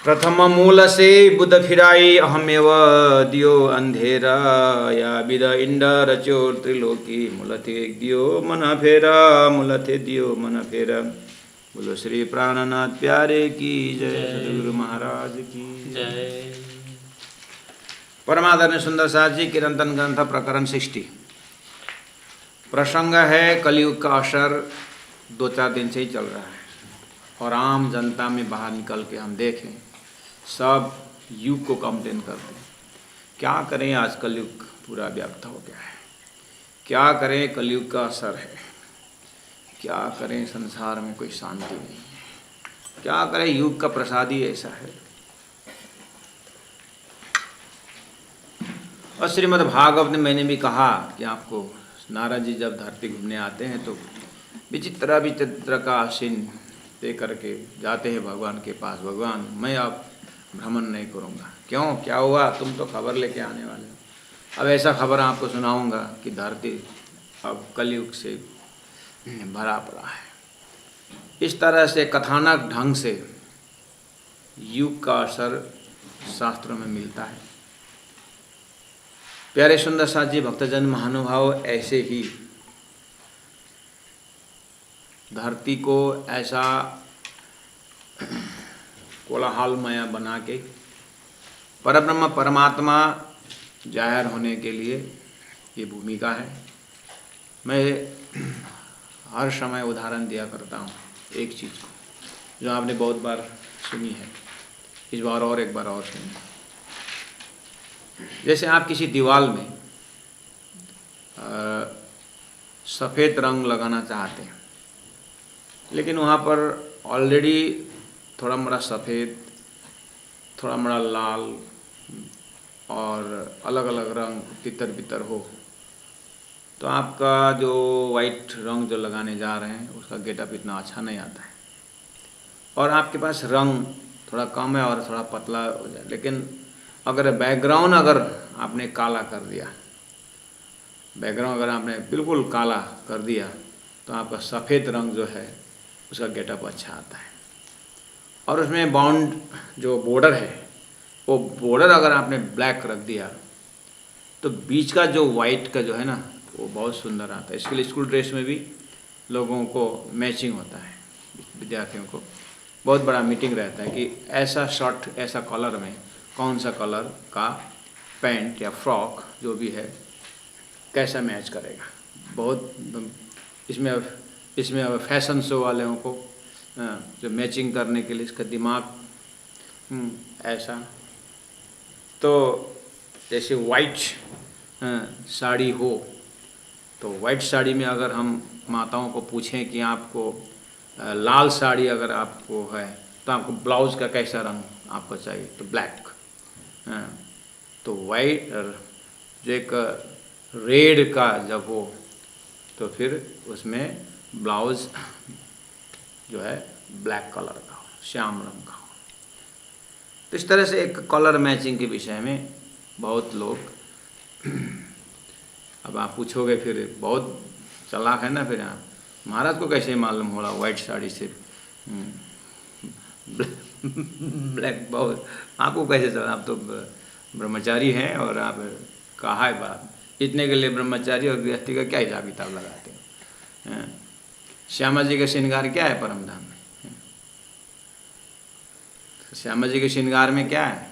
प्रथम मूल से बुध फिराई अहमेव दियो अंधेरा या विद इंदर चोर त्रिलोकी मूलथे दियो मन फेरा मूलथे दियो मन फेरा। बोलो श्री प्राणनाथ प्यारे की जय, सदगुरु महाराज की जय। परमादरणीय सुंदर साथ जी कीर्तन ग्रंथ प्रकरण 60 प्रसंग है कलयुग का असर 2-4 दिन से ही चल रहा है और आम जनता में बाहर निकल के हम देखें सब युग को कंप्लेन करते हैं। क्या करें, आज कलयुग पूरा व्याप्त हो गया है। क्या करें, कलयुग का असर है। क्या करें, संसार में कोई शांति नहीं है। क्या करें, युग का प्रसाद ही ऐसा है। और श्रीमद् भागवत में मैंने भी कहा कि आपको नारद जी जब धरती घूमने आते हैं तो विचित्र विचित्र का आसीन दे करके जाते हैं भगवान के पास। भगवान मैं अब भ्रमण नहीं करूँगा। क्यों, क्या हुआ? तुम तो खबर लेके आने वाले हो। अब ऐसा खबर आपको सुनाऊंगा कि धरती अब कलयुग से भरा पड़ा है। इस तरह से कथानक ढंग से युग का असर शास्त्रों में मिलता है। प्यारे सुंदर साथ जी भक्तजन महानुभाव ऐसे ही धरती को ऐसा कोलाहलमय बना के परब्रह्म परमात्मा जाहिर होने के लिए ये भूमिका है। मैं हर समय उदाहरण दिया करता हूँ एक चीज़ को जो आपने बहुत बार सुनी है, इस बार और एक बार और सुनी। जैसे आप किसी दीवार में सफ़ेद रंग लगाना चाहते हैं, लेकिन वहाँ पर ऑलरेडी थोड़ा मोड़ा सफ़ेद, थोड़ा मोड़ा लाल और अलग अलग रंग तितर बितर हो, तो आपका जो वाइट रंग जो लगाने जा रहे हैं उसका गेटअप इतना अच्छा नहीं आता है। और आपके पास रंग थोड़ा कम है और थोड़ा पतला हो जाए, लेकिन अगर बैकग्राउंड अगर आपने काला कर दिया, बैकग्राउंड अगर आपने बिल्कुल काला कर दिया तो आपका सफ़ेद रंग जो है उसका गेटअप अच्छा आता है। और उसमें बाउंड जो बॉर्डर है वो बॉर्डर अगर आपने ब्लैक रख दिया तो बीच का जो वाइट का जो है ना वो बहुत सुंदर आता है। इसके लिए स्कूल ड्रेस में भी लोगों को मैचिंग होता है। विद्यार्थियों को बहुत बड़ा मीटिंग रहता है कि ऐसा शर्ट ऐसा कलर में कौन सा कलर का पैंट या फ्रॉक जो भी है कैसा मैच करेगा। बहुत इसमें फैशन शो वालों को जो मैचिंग करने के लिए इसका दिमाग ऐसा। तो जैसे वाइट साड़ी हो तो वाइट साड़ी में अगर हम माताओं को पूछें कि आपको लाल साड़ी अगर आपको है तो आपको ब्लाउज़ का कैसा रंग आपको चाहिए, तो ब्लैक। तो वाइट जो एक रेड का जब हो तो फिर उसमें ब्लाउज़ जो है ब्लैक कलर का हो, श्याम रंग का हो। तो इस तरह से एक कलर मैचिंग के विषय में बहुत लोग अब आप पूछोगे फिर बहुत चालाक है ना, फिर आप महाराज को कैसे मालूम हो रहा वाइट साड़ी से ब्लैक बहुत आपको कैसे चला? आप तो ब्रह्मचारी हैं और आप कहा है बात इतने के लिए ब्रह्मचारी और गृहस्थी का क्या हिसाब किताब लगाते हैं? श्यामा जी का श्रृंगार क्या है परम धाम में? श्यामा जी के श्रृंगार में क्या है,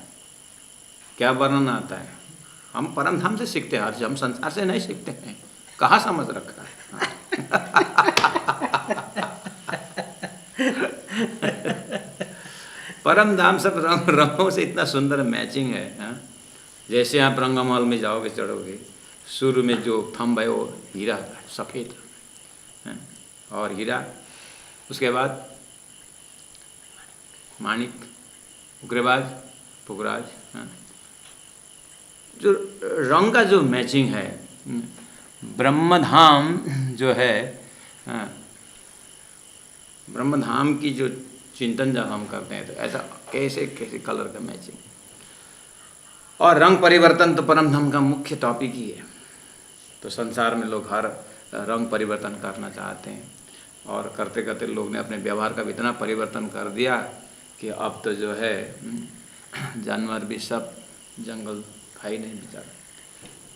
क्या वर्णन आता है? हम परम धाम से सीखते हैं, हम संसार से नहीं सीखते हैं। कहाँ समझ रखा है? परम धाम सब रंगों से इतना सुंदर मैचिंग है। जैसे आप रंगमहल में जाओगे चढ़ोगे, शुरू में जो थंब है वो हीरा सफ़ेद और हीरा, उसके बाद माणिक, उसके बाद पुखराज। जो रंग का जो मैचिंग है, ब्रह्मधाम जो है, ब्रह्मधाम की जो चिंतन जब हम करते हैं तो ऐसा कैसे कैसे कलर का मैचिंग और रंग परिवर्तन तो परम धाम का मुख्य टॉपिक ही है। तो संसार में लोग हर रंग परिवर्तन करना चाहते हैं और करते करते लोग ने अपने व्यवहार का इतना परिवर्तन कर दिया कि अब तो जो है जानवर भी सब जंगल था ही नहीं बेचारा,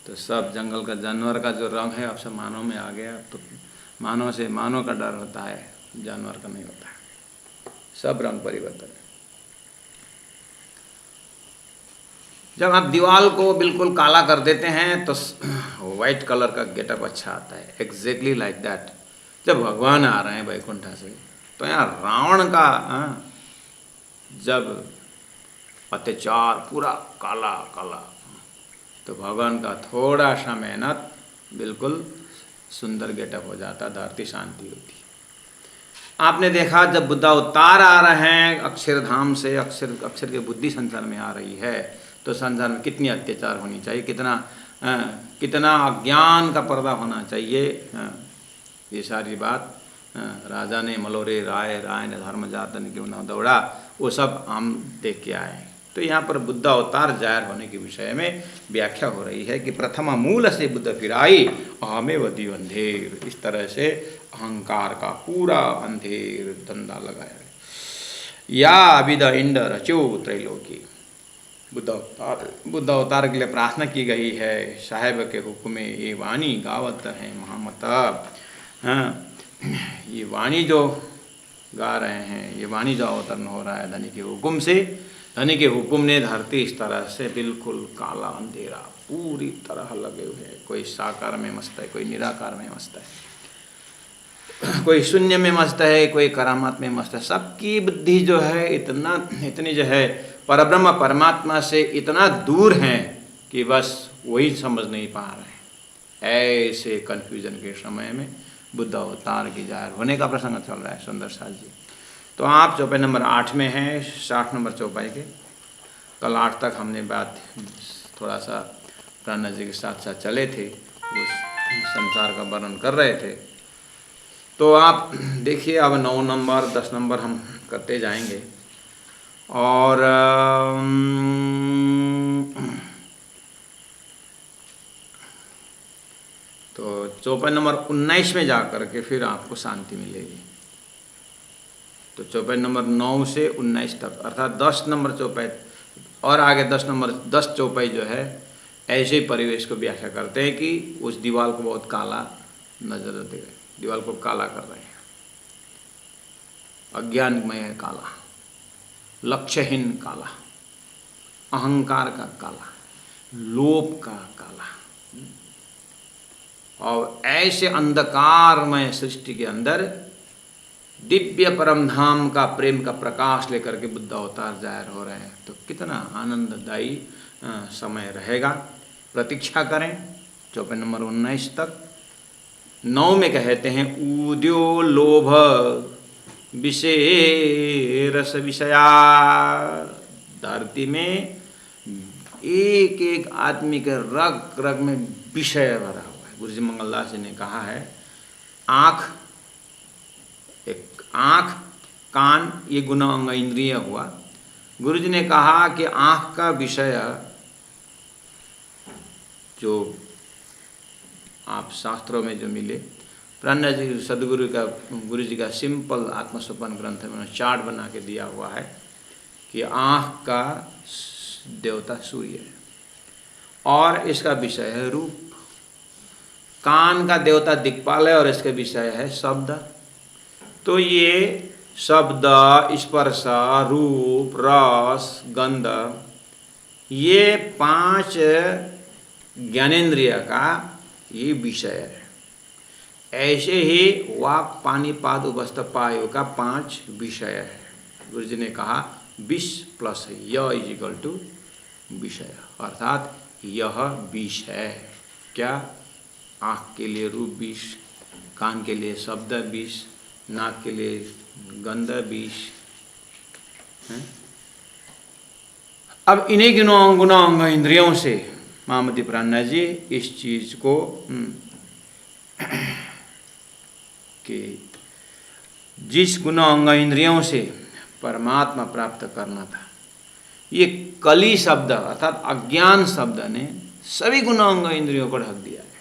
तो सब जंगल का जानवर का जो रंग है अब सब मानव में आ गया। तो मानव से मानव का डर होता है, जानवर का नहीं होता है, सब रंग परिवर्तन है। जब आप दीवार को बिल्कुल काला कर देते हैं तो वाइट कलर का गेटअप अच्छा आता है। एग्जैक्टली लाइक दैट जब भगवान आ रहे हैं वैकुंठ से, तो यहाँ रावण का जब अत्याचार पूरा काला काला, तो भगवान का थोड़ा सा मेहनत बिल्कुल सुंदर गेटअप हो जाता, धरती शांति होती। आपने देखा जब बुद्ध अवतार आ रहे हैं अक्षरधाम से, अक्षर की बुद्धि संसार में आ रही है, तो संसार में कितनी अत्याचार होनी चाहिए, कितना अज्ञान का पर्दा होना चाहिए। ये सारी बात राजा ने मलोरे राय ने धर्म जातन क्यों न दौड़ा, वो सब हम देख के आए। तो यहाँ पर बुद्ध अवतार जाहिर होने के विषय में व्याख्या हो रही है कि प्रथम मूल से बुद्ध फिराई अहमेव दिव अंधेर। इस तरह से अहंकार का पूरा अंधेर धंधा लगाया या विद इंड रचो त्रैलोकी। बुद्ध अवतार के लिए प्रार्थना की गई है। साहेब के हुक्म ये वाणी गावत है महामत। ये वाणी जो गा रहे हैं, ये वाणी जो अवतरण हो रहा है धनी के हुक्म से, धनी के हुक्म ने धरती इस तरह से बिल्कुल काला अंधेरा पूरी तरह लगे हुए है। कोई साकार में मस्त है, कोई निराकार में मस्त है, कोई शून्य में मस्त है, कोई करामात में मस्त है। सबकी बुद्धि जो है इतनी जो है परब्रह्म परमात्मा से इतना दूर है कि बस वही समझ नहीं पा रहे हैं। ऐसे कन्फ्यूजन के समय में बुद्ध अवतार की जाहिर होने का प्रसंग चल रहा है सुंदर साथ जी। तो आप चौपाई नंबर 8 में हैं, 60 नंबर चौपाई के। कल 8 तक हमने बात थोड़ा सा प्राणा जी के साथ साथ चले थे, उस संसार का वर्णन कर रहे थे। तो आप देखिए अब 9 नंबर 10 नंबर हम करते जाएंगे। और तो चौपाई नंबर 19 में जाकर के फिर आपको शांति मिलेगी। तो चौपाई नंबर 9 से 19 तक अर्थात 10 नंबर चौपाई और आगे 10 चौपाई जो है ऐसे परिवेश को व्याख्या करते हैं कि उस दीवार को बहुत काला नजर आते हैं, दीवार को काला कर रहे हैं, अज्ञानमय काला, लक्ष्यहीन काला, अहंकार का काला, लोभ का काला। और ऐसे अंधकारमय सृष्टि के अंदर दिव्य परम धाम का प्रेम का प्रकाश लेकर के बुद्ध अवतार जाहिर हो रहे हैं। तो कितना आनंददायी समय रहेगा, प्रतीक्षा करें। चौपाई नंबर 19 तक 9 में कहते हैं उद्यो लोभ विषय रस विषया। धरती में एक एक आदमी के रग रग में विषय भरा हुआ है। गुरु जी मंगलदास जी ने कहा है आँख कान ये गुना अंग इंद्रिय हुआ। गुरु जी ने कहा कि आँख का विषय जो आप शास्त्रों में जो मिले, प्राणा जी सदगुरु का गुरु जी का सिंपल आत्मसोपान ग्रंथ में उन्होंने चार्ट बना के दिया हुआ है कि आँख का देवता सूर्य है और इसका विषय है रूप। कान का देवता दिक्पाल है और इसका विषय है शब्द। तो ये शब्द, स्पर्श, रूप, रस, गंध, ये 5 ज्ञानेंद्रिय का ये विषय है। ऐसे ही वाक पानी पाद उपस्थ पायो का 5 विषय है। गुरु जी ने कहा विष प्लस य इज इक्वल टू विषय, अर्थात यह विष है। क्या? आँख के लिए रूप विष, कान के लिए शब्द विष, नाक के लिए गंध विष। अब इन्हीं गुना अंग इंद्रियों से महामती प्राणा जी इस चीज को कि जिस गुना अंग इंद्रियों से परमात्मा प्राप्त करना था, ये कली शब्द अर्थात अज्ञान शब्द ने सभी गुना अंग इंद्रियों को ढक दिया है।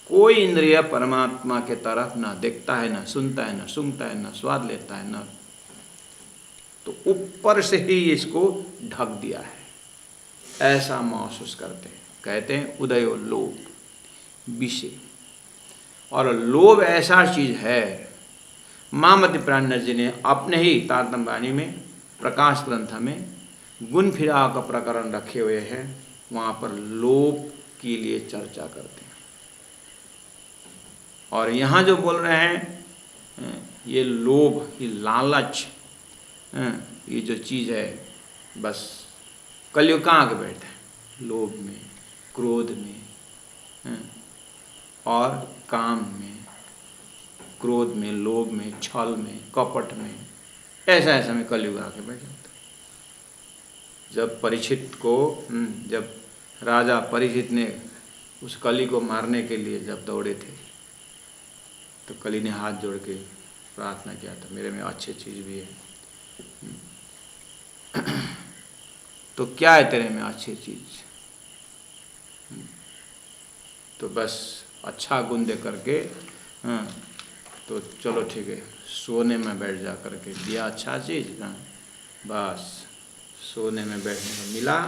कोई इंद्रिय परमात्मा के तरफ ना देखता है, ना सुनता है, ना सूंघता है, ना स्वाद लेता है, ना तो ऊपर से ही इसको ढक दिया है, ऐसा महसूस करते हैं। कहते हैं उदयो लोभ विषय। और लोभ ऐसा चीज है, महामति प्राणनाथ जी ने अपने ही तारतम्य वाणी में प्रकाश ग्रंथ में गुण फिराव का प्रकरण रखे हुए हैं, वहाँ पर लोभ के लिए चर्चा करते हैं। और यहाँ जो बोल रहे हैं ये लोभ, ये लालच, ये जो चीज़ है, बस कलयुग कहाँ आके बैठा है? लोभ में, क्रोध में और काम में, क्रोध में, लोभ में, छल में, कपट में, ऐसा में कलयुग आके बैठ जाता। जब परीक्षित को, जब राजा परीक्षित ने उस कली को मारने के लिए जब दौड़े थे, तो कली ने हाथ जोड़ के प्रार्थना किया था, मेरे में अच्छी चीज़ भी है। तो क्या है तेरे में अच्छी चीज़? तो बस अच्छा गुण दे करके, तो चलो ठीक है, सोने में बैठ जा करके दिया अच्छा चीज़, बस सोने में बैठने को मिला।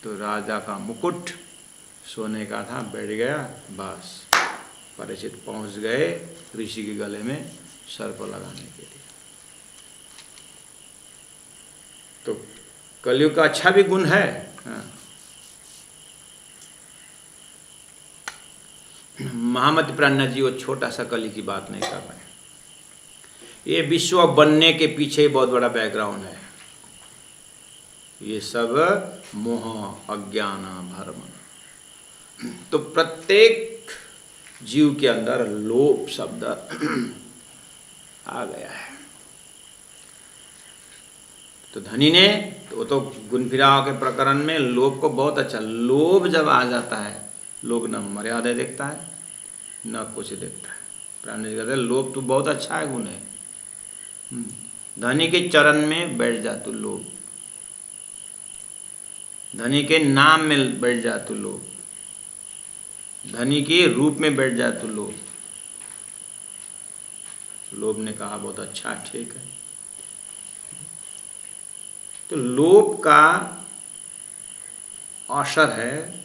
तो राजा का मुकुट सोने का था, बैठ गया, बस परीक्षित पहुंच गए ऋषि के गले में सर्प लगाने के लिए। तो कलयुग का अच्छा भी गुण है। महामति प्राणनाथ जी वो छोटा सा कली की बात नहीं कर रहे हैं, ये विश्व बनने के पीछे बहुत बड़ा बैकग्राउंड है। ये सब मोह, अज्ञान, भ्रम। तो प्रत्येक जीव के अंदर लोभ शब्द आ गया है। तो धनी ने तो गुण फिराव के प्रकरण में लोभ को बहुत अच्छा, लोभ जब आ जाता है, लोग न मर्यादा देखता है न कुछ देखता है। प्राणी कहते हैं लोभ तो बहुत अच्छा है, गुण है। धनी के चरण में बैठ जा तू लोभ, धनी के नाम में बैठ जा तू लोभ, धनी के रूप में बैठ जा तू लोभ। लोभ ने कहा बहुत अच्छा, ठीक है। तो लोभ का असर है,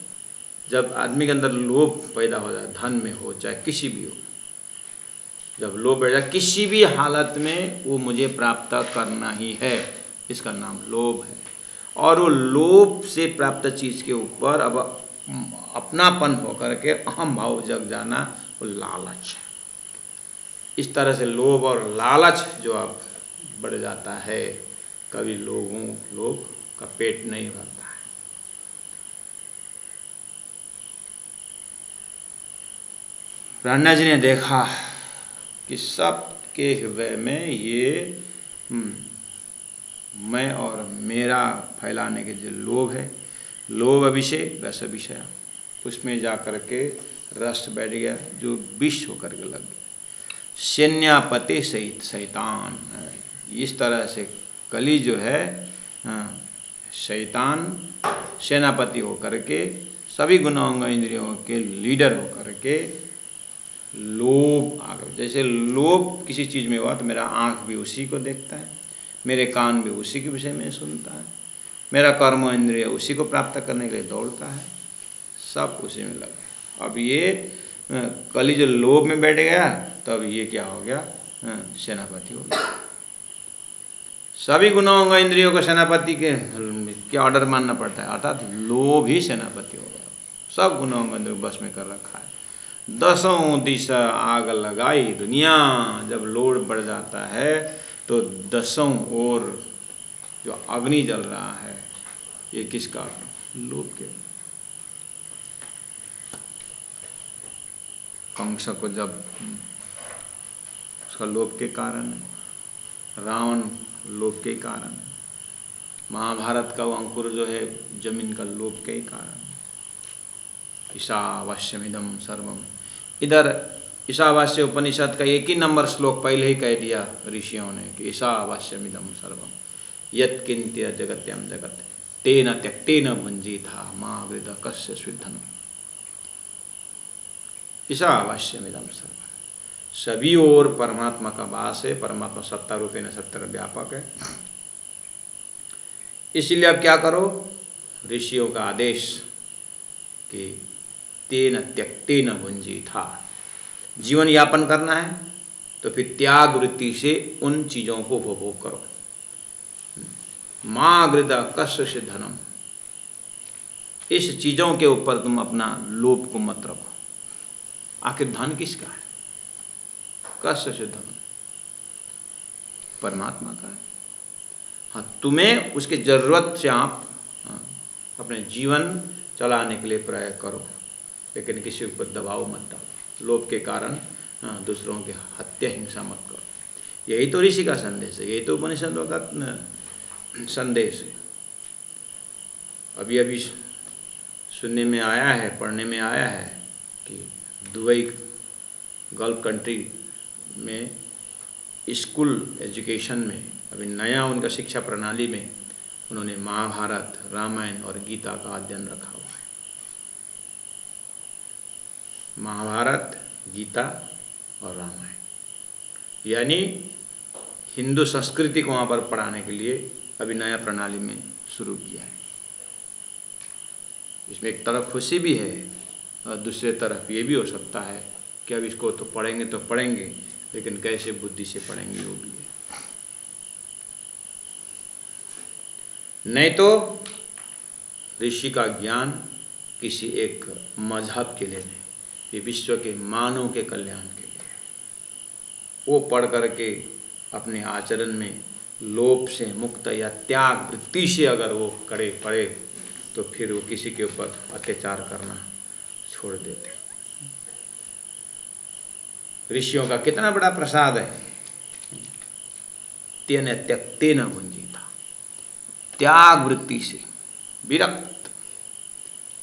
जब आदमी के अंदर लोभ पैदा हो जाए, धन में हो चाहे किसी भी हो, जब लोभ बैठ जाए किसी भी हालत में, वो मुझे प्राप्त करना ही है, इसका नाम लोभ है। और वो लोभ से प्राप्त चीज के ऊपर अब अपनापन होकर के अहम भाव जग जाना, वो लालच है। इस तरह से लोभ और लालच जो अब बढ़ जाता है, कभी लोग का पेट नहीं भरता है। प्राणनाथ जी ने देखा कि सबके हृदय में ये मैं और मेरा फैलाने के जो लोभ है, लोभ विषय रस विषय, उसमें जा कर के रस बैठ गया जो विष होकर के लग गया। सेनापति सहित शैतान, इस तरह से कली जो है शैतान सेनापति होकर के, सभी गुणांग इंद्रियों के लीडर होकर के लोभ आ गया। जैसे लोभ किसी चीज़ में हुआ तो मेरा आँख भी उसी को देखता है, मेरे कान भी उसी के विषय में सुनता है, मेरा कर्म इंद्रिय उसी को प्राप्त करने के लिए दौड़ता है, सब उसी में लगे। अब ये कली जो लोभ में बैठ गया, तब ये क्या हो गया? सेनापति हो गया। सभी गुणों इंद्रियों को सेनापति के ऑर्डर मानना पड़ता है, अर्थात लोभ ही सेनापति हो गया। सब गुणों इंद्रियों को बस में कर रखा है। दसों दिशा आग लगाई दुनिया, जब लोभ बढ़ जाता है तो दसों ओर जो अग्नि जल रहा है, ये किस कारण? लोभ के। कंस को जब उसका लोभ के कारण है, रावण लोभ के कारण है, महाभारत का वो अंकुर जो है जमीन का लोभ के ही कारण। ईशावास्यमिदं सर्वम, इधर ईशावास्य उपनिषद का एक ही नंबर श्लोक पहले ही कह दिया ऋषियों ने कि ईशावास्यमिदं सर्वम यत्किंत्य जगत्यम जगत तेन त्यक्तेन भुंजीथा मा वृद कस्य स्विद्धनम्। ईशावास्यमिदं सर्वम, सभी ओर परमात्मा का वास है, परमात्मा सत्ता रूपेण सर्वत्र व्यापक है। इसलिए अब क्या करो, ऋषियों का आदेश कि तेन त्यक्तेन भुंजीथा, जीवन यापन करना है तो फिर त्याग वृत्ति से उन चीज़ों को उपभोग करो। माँ गृदा कस्य से धनम, इस चीज़ों के ऊपर तुम अपना लोभ को मत रखो। आखिर धन किसका है? कस्य से धनम, परमात्मा का है। हाँ, तुम्हें उसकी ज़रूरत से आप अपने जीवन चलाने के लिए प्रयास करो, लेकिन किसी के ऊपर दबाव मत डालो। लोभ के कारण दूसरों की हत्या हिंसा मत करो। यही तो ऋषि का संदेश है, यही तो उपनिषदों का संदेश है। अभी अभी सुनने में आया है, पढ़ने में आया है कि दुबई गल्फ कंट्री में स्कूल एजुकेशन में अभी नया उनका शिक्षा प्रणाली में उन्होंने महाभारत, रामायण और गीता का अध्ययन रखा हुआ है। महाभारत, गीता और रामायण, यानी हिंदू संस्कृति को वहाँ पर पढ़ाने के लिए अभी नया प्रणाली में शुरू किया है। इसमें एक तरफ खुशी भी है और दूसरे तरफ ये भी हो सकता है कि अब इसको तो पढ़ेंगे लेकिन कैसे बुद्धि से पढ़ेंगे वो भी है। नहीं तो ऋषि का ज्ञान किसी एक मजहब के लिए नहीं, ये विश्व के मानव के कल्याण के लिए। वो पढ़ करके अपने आचरण में लोभ से मुक्त या त्याग वृत्ति से अगर वो पढ़े तो फिर वो किसी के ऊपर अत्याचार करना छोड़ देते। ऋषियों का कितना बड़ा प्रसाद है। तेन त्यक्तेन भुंजीथा, त्याग वृत्ति से विरक्त।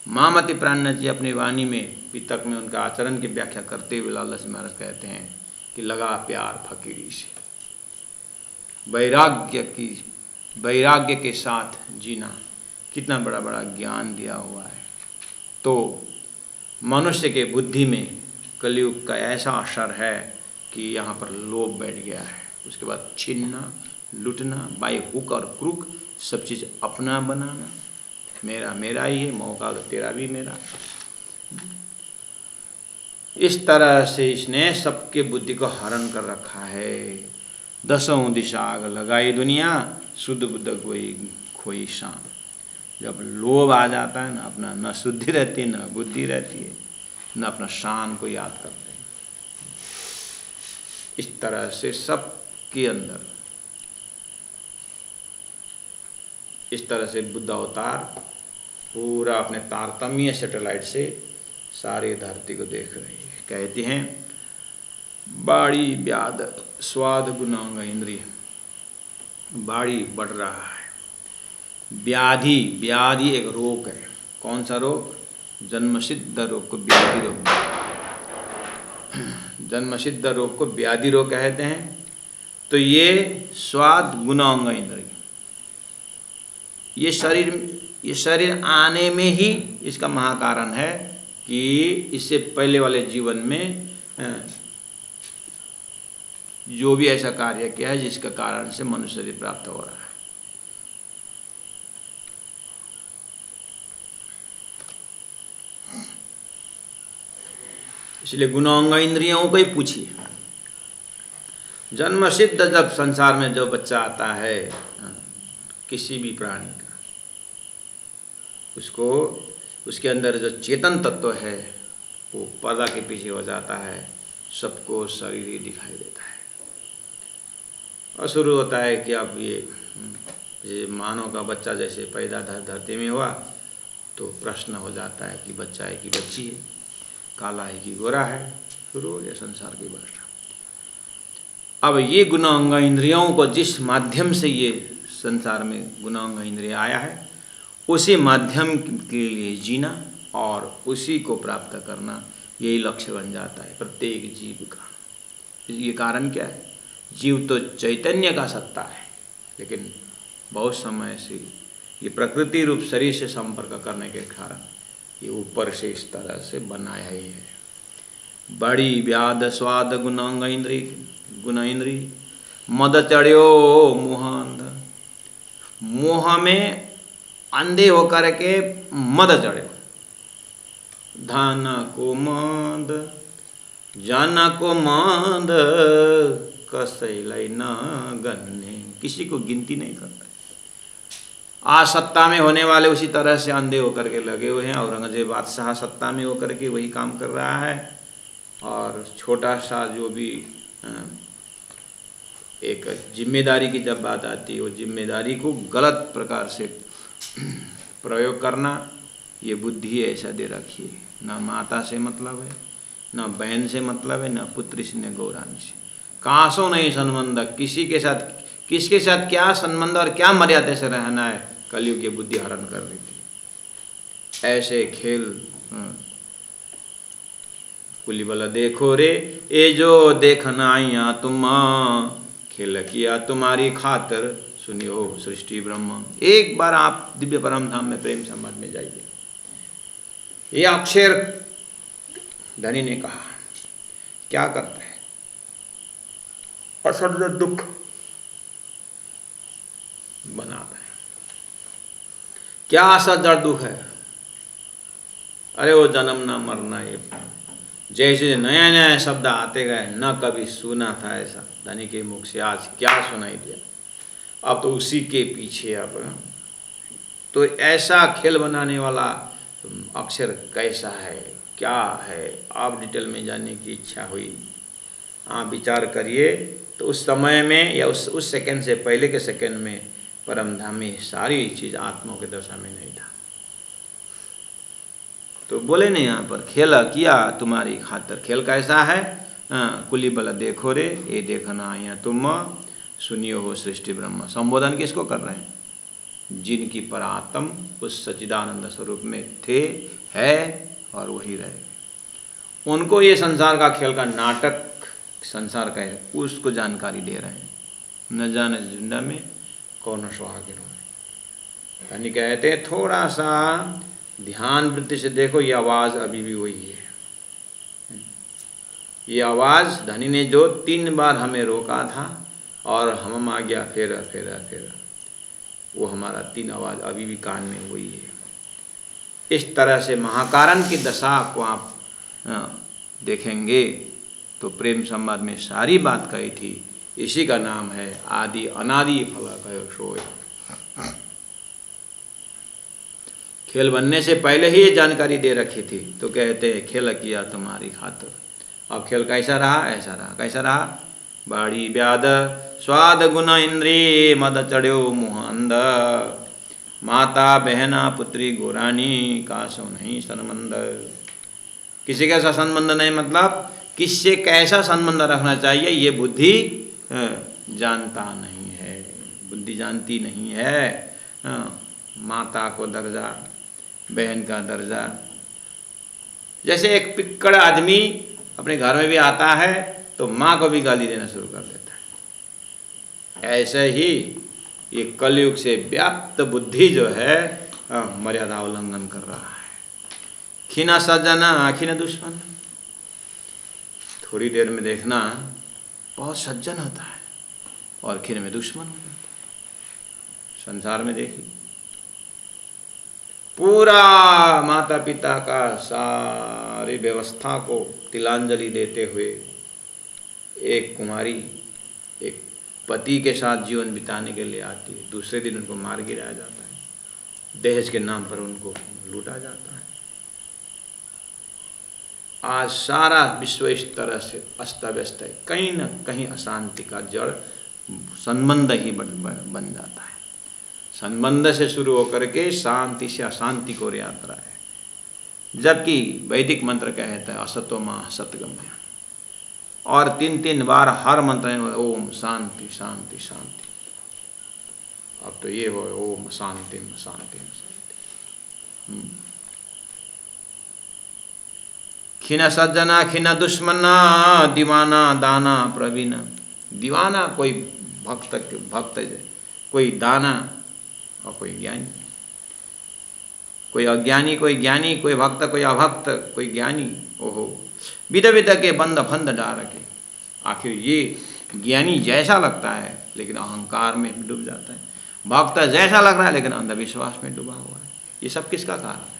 मामति प्राण जी अपनी वाणी में पितक में उनका आचरण की व्याख्या करते हुए लाला जी महाराज कहते हैं कि लगा प्यार फकीरी से, वैराग्य के साथ जीना, कितना बड़ा बड़ा ज्ञान दिया हुआ है। तो मनुष्य के बुद्धि में कलयुग का ऐसा असर है कि यहाँ पर लोभ बैठ गया है। उसके बाद छीनना, लूटना, बाई हुक और क्रुक सब चीज़ अपना बनाना, मेरा मेरा ही है, मौका तो तेरा भी मेरा। इस तरह से इसने सबके बुद्धि को हरण कर रखा है। दसों दिशा आग लगाई दुनिया, शुद्ध बुद्ध कोई खोई शाम। जब लोभ आ जाता है ना, अपना न शुद्धि रहती है, न बुद्धि रहती है, न अपना शान को याद करते हैं। इस तरह से सबके अंदर इस तरह से बुद्ध अवतार पूरा अपने तारतम्य सैटेलाइट से सारी धरती को देख रही है। कहती हैं बाड़ी व्याध स्वाद गुणांग इंद्रिय, बाड़ी बढ़ रहा है। व्याधि एक रोग है। कौन सा रोग? जन्मसिद्ध रोग को व्याधि रोग, जन्मसिद्ध रोग को व्याधि रोग कहते हैं। तो ये स्वाद गुणांग इंद्रिय, ये शरीर आने में ही इसका महाकारण है कि इससे पहले वाले जीवन में जो भी ऐसा कार्य किया है जिसका कारण से मनुष्य शरीर प्राप्त हो रहा है। इसलिए गुणांग इंद्रियों को ही पूछिए। जन्म सिद्ध जब संसार में जो बच्चा आता है किसी भी प्राणी का, उसको उसके अंदर जो चेतन तत्व है वो पर्दा के पीछे हो जाता है, सबको शरीर ही दिखाई देता है। और शुरू होता है कि अब ये मानव का बच्चा जैसे पैदा धरती में हुआ तो प्रश्न हो जाता है कि बच्चा है कि बच्ची है, काला है कि गोरा है। शुरू हो गया संसार की भाषा। अब ये गुणांग इंद्रियों को जिस माध्यम से ये संसार में गुणांग इंद्रिय आया है, उसी माध्यम के लिए जीना और उसी को प्राप्त करना, यही लक्ष्य बन जाता है प्रत्येक जीव का। ये कारण क्या है? जीव तो चैतन्य का सत्ता है, लेकिन बहुत समय से ये प्रकृति रूप शरीर से संपर्क करने के कारण ये ऊपर से इस तरह से बनाया ही है। बड़ी व्याध स्वाद गुण इंद्री मद चढ़्यो मोह अंध। मोह में अंधे होकर के मद चढ़्यो। धन को मद जन को मद कसैलाई न गन्ने। किसी को गिनती नहीं करता। आज सत्ता में होने वाले उसी तरह से अंधे होकर के लगे हुए हैं। औरंगजेब बादशाह सत्ता में होकर के वही काम कर रहा है। और छोटा सा जो भी एक जिम्मेदारी की जब बात आती है, वो जिम्मेदारी को गलत प्रकार से प्रयोग करना, ये बुद्धि ऐसा दे रखी है। ना माता से मतलब है, ना बहन से मतलब है, ना पुत्री से, न गौरानी से। कासो नहीं संबंध। किसी के साथ, किसके साथ क्या संबंध और क्या मर्यादा से रहना है, कलयुग की बुद्धि हरण कर लेती। ऐसे खेल कुलीबल देखो रे ए जो देखना आइया तुम, खेल किया तुम्हारी खातर सुनियो सृष्टि ब्रह्म। एक बार आप दिव्य परम धाम में प्रेम संवाद में जाइए। ये अक्षर धनी ने कहा क्या करता है, असह्य दुख बनाता है। क्या असह्य दुख है? अरे वो जन्म ना मरना। ये जैसे नया नया शब्द आते गए, न कभी सुना था ऐसा धनी के मुख से, आज क्या सुनाई दिया। अब तो उसी के पीछे। अब तो ऐसा खेल बनाने वाला अक्षर कैसा है, क्या है, आप डिटेल में जानने की इच्छा हुई, आप विचार करिए। तो उस समय में या उस सेकंड से पहले के सेकंड में परम धाम में सारी चीज आत्माओं के दशा में नहीं था। तो बोले नहीं यहाँ पर खेल किया तुम्हारी खातर। खेल कैसा है? कुली बल देखो रे ये देखना आया तुम, सुनियो हो सृष्टि ब्रह्म। संबोधन किसको कर रहे हैं? जिनकी परात्म उस सच्चिदानंद स्वरूप में थे, है और वही रहे। उनको ये संसार का खेल का नाटक संसार का है, उसको जानकारी दे रहे हैं। न जाने जिंदा में कौन सुहागिन हो। यानी कहते थोड़ा सा ध्यान वृत्ति से देखो, ये आवाज़ अभी भी वही है। ये आवाज़ धनी ने जो 3 बार हमें रोका था और हम आ गया फिर वो हमारा 3 आवाज़ अभी भी कान में वही है। इस तरह से महाकारण की दशा को आप देखेंगे तो प्रेम संवाद में सारी बात कही थी। इसी का नाम है आदि अनादि फल कहो सोय। खेल बनने से पहले ही ये जानकारी दे रखी थी। तो कहते हैं खेल किया तुम्हारी खातर। अब खेल कैसा रहा? ऐसा रहा। कैसा रहा? बाड़ी व्याध स्वाद गुण इंद्री मद चढ़्यो मुह अंध। माता बहना पुत्री गोरानी कासो नहीं संबंध। किसी का ऐसा संबंध नहीं, मतलब किससे कैसा संबंध रखना चाहिए ये बुद्धि जानता नहीं है। बुद्धि जानती नहीं है। माता को दर्जा, बहन का दर्जा। जैसे एक पिक्कड़ आदमी अपने घर में भी आता है तो माँ को भी गाली देना शुरू कर देता है। ऐसे ही ये कलयुग से व्याप्त बुद्धि जो है मर्यादा उल्लंघन कर रहा है। खीना सज्जना खीना दुश्मन। थोड़ी देर में देखना बहुत सज्जन होता है और खीन में दुश्मन हो जाता है। संसार में देखिए पूरा माता पिता का सारी व्यवस्था को तिलांजलि देते हुए एक कुमारी एक पति के साथ जीवन बिताने के लिए आती है। दूसरे दिन उनको मार गिराया जाता है। दहेज के नाम पर उनको लूटा जाता है। आज सारा विश्व इस तरह से अस्त व्यस्त है। कहीं न कहीं अशांति का जड़ संबंध ही बन जाता है। संबंध से शुरू होकर के शांति से अशांति को यात्रा है। जबकि वैदिक मंत्र कहता है असतो मां सतगम्य। और 3-3 बार हर मंत्र में ओम शांति शांति शांति। अब तो ये हो ओम शांति शांति शांति। खीना सज्जना खीना दुश्मना दीवाना दाना प्रवीण। दीवाना कोई भक्त कोई दाना और कोई ज्ञानी। कोई अज्ञानी, कोई ज्ञानी, कोई भक्त, कोई अभक्त, कोई ज्ञानी। ओहो, विद विद के बंद फंद डार के। आखिर ये ज्ञानी जैसा लगता है लेकिन अहंकार में डूब जाता है, भक्त जैसा लग रहा है लेकिन अंधविश्वास में डूबा हुआ है। ये सब किसका कारण है?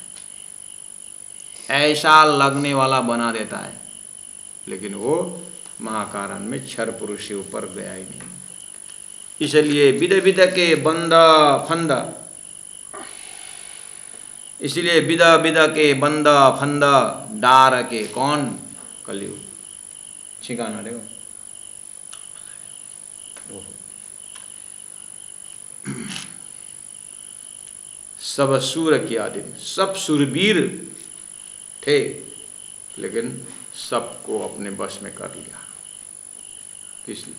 ऐसा लगने वाला बना देता है लेकिन वो महाकारण में क्षर पुरुष से ऊपर गया ही नहीं। इसलिए विद विद के बंद फंद, इसलिए विद विद के बंद फंद डार के। कौन? कलयुग। ठिकाना देखो, सब सूर की आदि, सब सुरवीर थे लेकिन सबको अपने बस में कर लिया। किस लिए?